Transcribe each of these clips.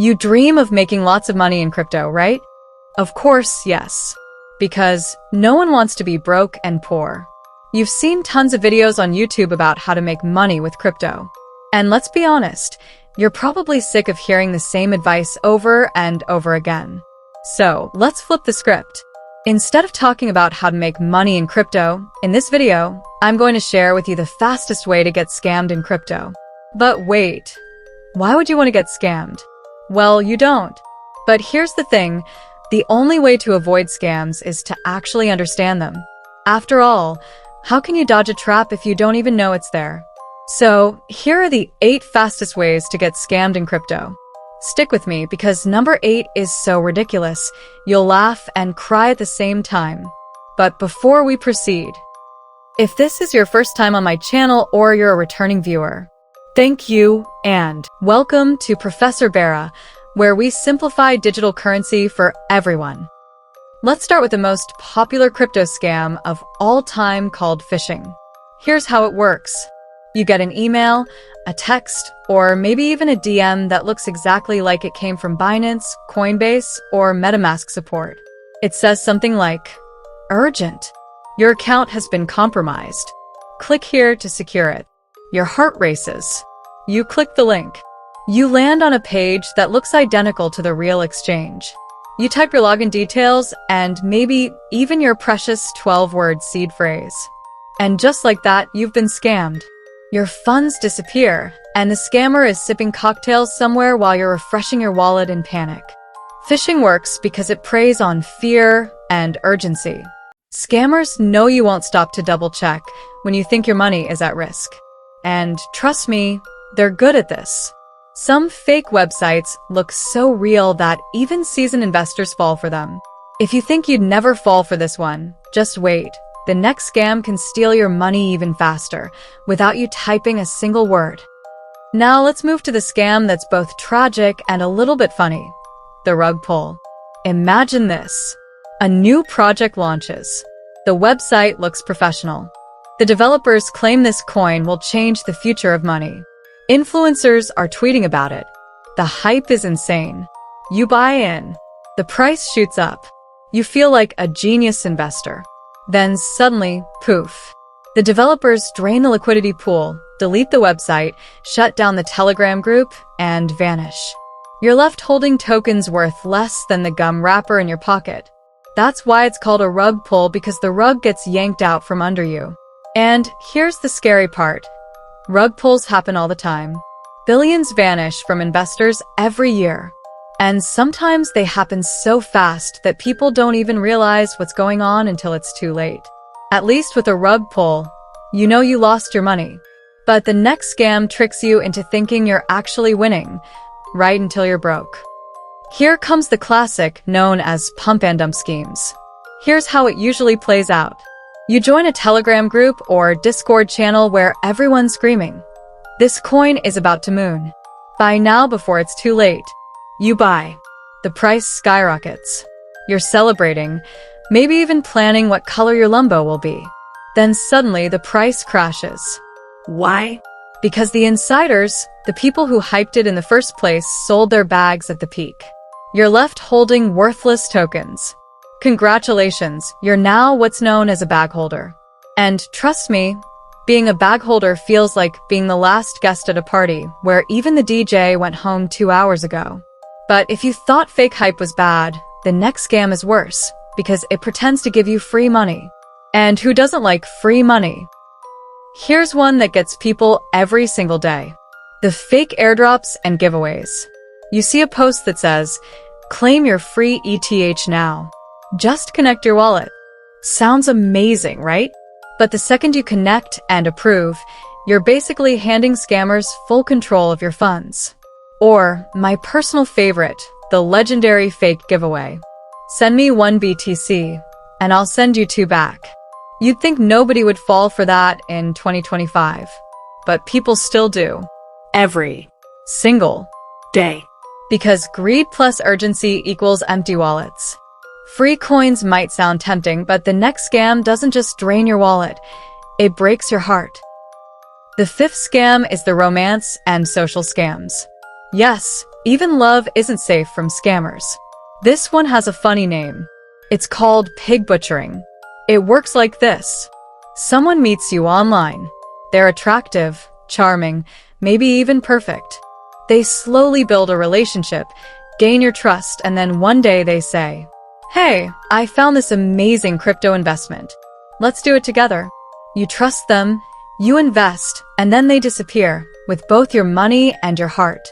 You dream of making lots of money in crypto, right? Of course, yes. Because no one wants to be broke and poor. You've seen tons of videos on YouTube about how to make money with crypto. And let's be honest, you're probably sick of hearing the same advice over and over again. So, let's flip the script. Instead of talking about how to make money in crypto, in this video, I'm going to share with you the fastest way to get scammed in crypto. But wait, why would you want to get scammed? Well, you don't. But here's the thing, the only way to avoid scams is to actually understand them. After all, how can you dodge a trap if you don't even know it's there? So, here are the 8 fastest ways to get scammed in crypto. Stick with me because number 8 is so ridiculous, you'll laugh and cry at the same time. But before we proceed, if this is your first time on my channel or you're a returning viewer, thank you and welcome to Professor Beara, where we simplify digital currency for everyone. Let's start with the most popular crypto scam of all time called phishing. Here's how it works. You get an email, a text, or maybe even a DM that looks exactly like it came from Binance, Coinbase, or MetaMask support. It says something like, "Urgent. Your account has been compromised. Click here to secure it." Your heart races. You click the link. You land on a page that looks identical to the real exchange. You type your login details and maybe even your precious 12-word seed phrase. And just like that, you've been scammed. Your funds disappear, and the scammer is sipping cocktails somewhere while you're refreshing your wallet in panic. Phishing works because it preys on fear and urgency. Scammers know you won't stop to double-check when you think your money is at risk. And trust me, they're good at this. Some fake websites look so real that even seasoned investors fall for them. If you think you'd never fall for this one, just wait. The next scam can steal your money even faster, without you typing a single word. Now let's move to the scam that's both tragic and a little bit funny. The rug pull. Imagine this. A new project launches. The website looks professional. The developers claim this coin will change the future of money. Influencers are tweeting about it. The hype is insane. You buy in. The price shoots up. You feel like a genius investor. Then suddenly, poof. The developers drain the liquidity pool, delete the website, shut down the Telegram group, and vanish. You're left holding tokens worth less than the gum wrapper in your pocket. That's why it's called a rug pull, because the rug gets yanked out from under you. And here's the scary part. Rug pulls happen all the time. Billions vanish from investors every year. And sometimes they happen so fast that people don't even realize what's going on until it's too late. At least with a rug pull, you know you lost your money. But the next scam tricks you into thinking you're actually winning, right until you're broke. Here comes the classic known as pump and dump schemes. Here's how it usually plays out. You join a Telegram group or Discord channel where everyone's screaming, "This coin is about to moon. Buy now before it's too late." You buy. The price skyrockets. You're celebrating, maybe even planning what color your Lumbo will be. Then suddenly the price crashes. Why? Because the insiders, the people who hyped it in the first place, sold their bags at the peak. You're left holding worthless tokens. Congratulations, you're now what's known as a bag holder. And trust me, being a bag holder feels like being the last guest at a party where even the DJ went home 2 hours ago. But if you thought fake hype was bad, the next scam is worse, because it pretends to give you free money. And who doesn't like free money? Here's one that gets people every single day. The fake airdrops and giveaways. You see a post that says, "Claim your free ETH now. Just connect your wallet." Sounds amazing, right? But the second you connect and approve, you're basically handing scammers full control of your funds. Or, my personal favorite, the legendary fake giveaway. "Send me 1 BTC, and I'll send you 2 back." You'd think nobody would fall for that in 2025. But people still do. Every single day. Because greed plus urgency equals empty wallets. Free coins might sound tempting, but the next scam doesn't just drain your wallet, it breaks your heart. The 5th scam is the romance and social scams. Yes, Even love isn't safe from scammers. This one has a funny name. It's called pig butchering. It works like this. Someone meets you online. They're attractive, charming, maybe even perfect. They slowly build a relationship, gain your trust, and then one day they say, "Hey, I found this amazing crypto investment. Let's do it together." You trust them, you invest, and then they disappear, with both your money and your heart.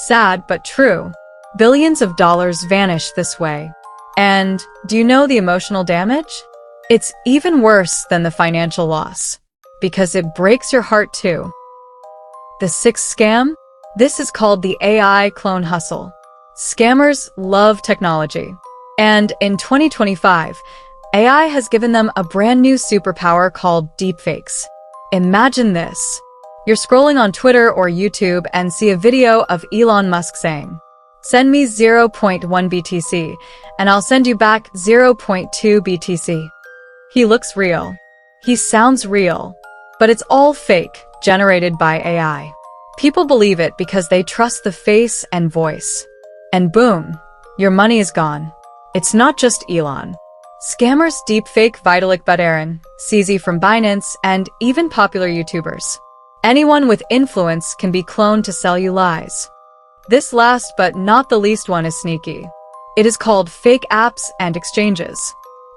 Sad but true. Billions of dollars vanish this way. And do you know the emotional damage? It's even worse than the financial loss, because it breaks your heart too. The sixth scam? This is called the AI clone hustle. Scammers love technology. And in 2025, AI has given them a brand new superpower called deepfakes. Imagine this. You're scrolling on Twitter or YouTube and see a video of Elon Musk saying, "Send me 0.1 BTC, and I'll send you back 0.2 BTC. He looks real. He sounds real. But it's all fake, generated by AI. People believe it because they trust the face and voice. And boom, your money is gone. It's not just Elon. Scammers deepfake Vitalik Buterin, CZ from Binance, and even popular YouTubers. Anyone with influence can be cloned to sell you lies. This last but not the least one is sneaky. It is called fake apps and exchanges.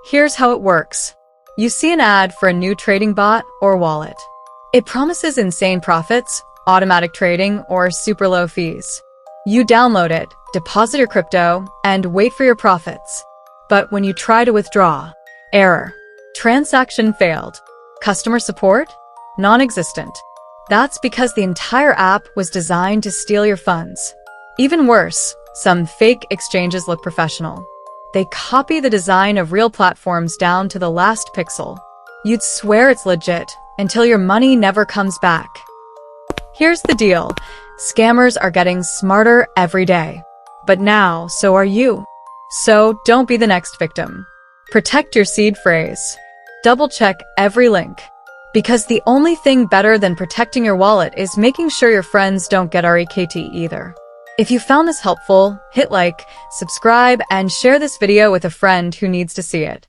Here's how it works. You see an ad for a new trading bot or wallet. It promises insane profits, automatic trading, or super low fees. You download it, deposit your crypto, and wait for your profits. But when you try to withdraw, error. Transaction failed. Customer support? Non-existent. That's because the entire app was designed to steal your funds. Even worse, some fake exchanges look professional. They copy the design of real platforms down to the last pixel. You'd swear it's legit until your money never comes back. Here's the deal. Scammers are getting smarter every day. But now, so are you. So don't be the next victim. Protect your seed phrase. Double-check every link. Because the only thing better than protecting your wallet is making sure your friends don't get REKT either. If you found this helpful, hit like, subscribe, and share this video with a friend who needs to see it.